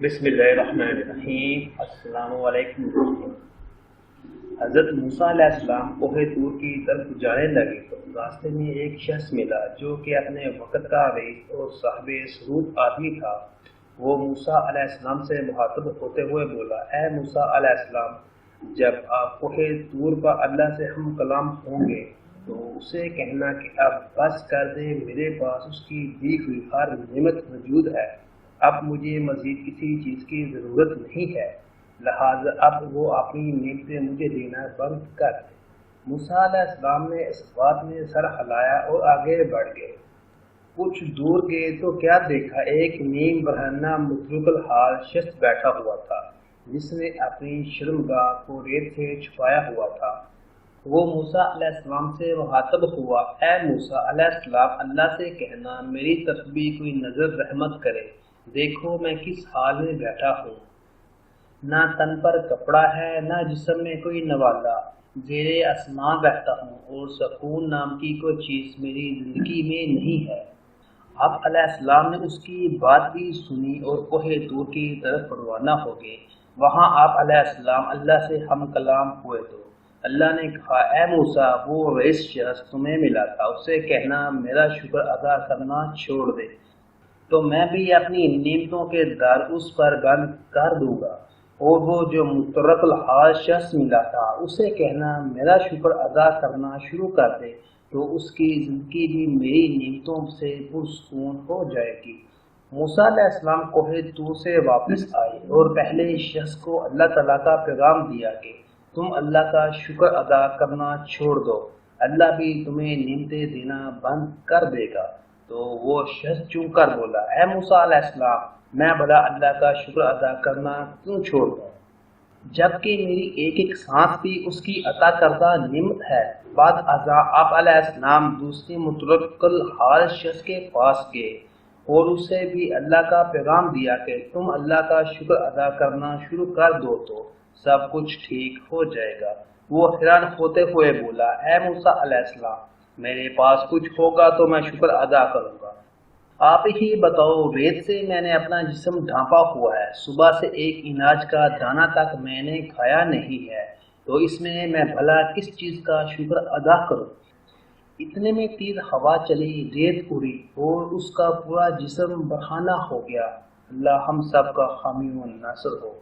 بسم اللہ الرحمن الرحیم۔ السلام علیکم۔ حضرت موسیٰ علیہ السلام کوہ طور کی طرف جانے لگے تو راستے میں ایک شخص ملا جو کہ اپنے وقت کا رئیس اور صاحب سرود آدمی تھا۔ وہ موسیٰ علیہ السلام سے مخاطب ہوتے ہوئے بولا، اے موسیٰ علیہ السلام، جب آپ کوہ طور پر اللہ سے ہم کلام ہوں گے تو اسے کہنا کہ اب بس کر دے، میرے پاس اس کی دی ہوئی ہر نعمت موجود ہے، اب مجھے مزید کسی چیز کی ضرورت نہیں ہے، لہٰذا اب وہ اپنی نعمتیں مجھے دینا بند کر دے۔ موسیٰ علیہ السلام نے اس بات میں سر ہلایا اور آگے بڑھ گئے۔ کچھ دور گئے تو کیا دیکھا، ایک نیم برہنہ متروک الحال شخص بیٹھا ہوا تھا جس نے اپنی شرمگاہ کو ریت سے چھپایا ہوا تھا۔ وہ موسیٰ علیہ السلام سے مخاطب ہوا، اے موسیٰ علیہ السلام، اللہ سے کہنا میری طرف بھی کوئی نظر رحمت کرے، دیکھو میں کس حال میں بیٹھا ہوں، نہ تن پر کپڑا ہے نہ جسم میں کوئی نوالا، زیر آسمان بیٹھتا ہوں اور سکون نام کی کوئی چیز میری زندگی میں نہیں ہے۔ آپ علیہ السلام نے اس کی بات بھی سنی اور کوہ طور کی طرف روانہ ہو گئے۔ وہاں آپ علیہ السلام اللہ سے ہم کلام ہوئے تو اللہ نے کہا، اے موسیٰ، وہ رئیس شخص تمہیں ملا تھا، اسے کہنا میرا شکر ادا کرنا چھوڑ دے تو میں بھی اپنی نعمتوں کے در اس پر بند کر دوں گا، اور وہ جو مترک الحال شخص ملا تھا اسے کہنا میرا شکر ادا کرنا شروع کر دے تو اس کی زندگی بھی میری نعمتوں سے پرسکون ہو جائے گی۔ موسیٰ علیہ السلام کوہ طور سے واپس آئے اور پہلے شخص کو اللہ تعالیٰ کا پیغام دیا کہ تم اللہ کا شکر ادا کرنا چھوڑ دو، اللہ بھی تمہیں نعمتیں دینا بند کر دے گا۔ تو وہ شخص چون کر بولا، اے موسیٰ علیہ السلام، میں بھلا اللہ کا شکر ادا کرنا کیوں چھوڑ دوں، جبکہ میری ایک ایک سانس بھی اس کی عطا کردہ نعمت ہے۔ بعد ازاں آپ علیہ السلام دوسری مترک الحال شخص کے پاس گئے اور اسے بھی اللہ کا پیغام دیا کہ تم اللہ کا شکر ادا کرنا شروع کر دو تو سب کچھ ٹھیک ہو جائے گا۔ وہ حیران ہوتے ہوئے بولا، اے موسیٰ علیہ السلام، میرے پاس کچھ ہوگا تو میں شکر ادا کروں گا، آپ ہی بتاؤ، ریت سے میں نے اپنا جسم ڈھانپا ہوا ہے، صبح سے ایک اناج کا دانہ تک میں نے کھایا نہیں ہے، تو اس میں بھلا کس چیز کا شکر ادا کروں۔ اتنے میں تیز ہوا چلی، ریت اڑی اور اس کا پورا جسم برہنہ ہو گیا۔ اللہ ہم سب کا حامی و ناصر ہو۔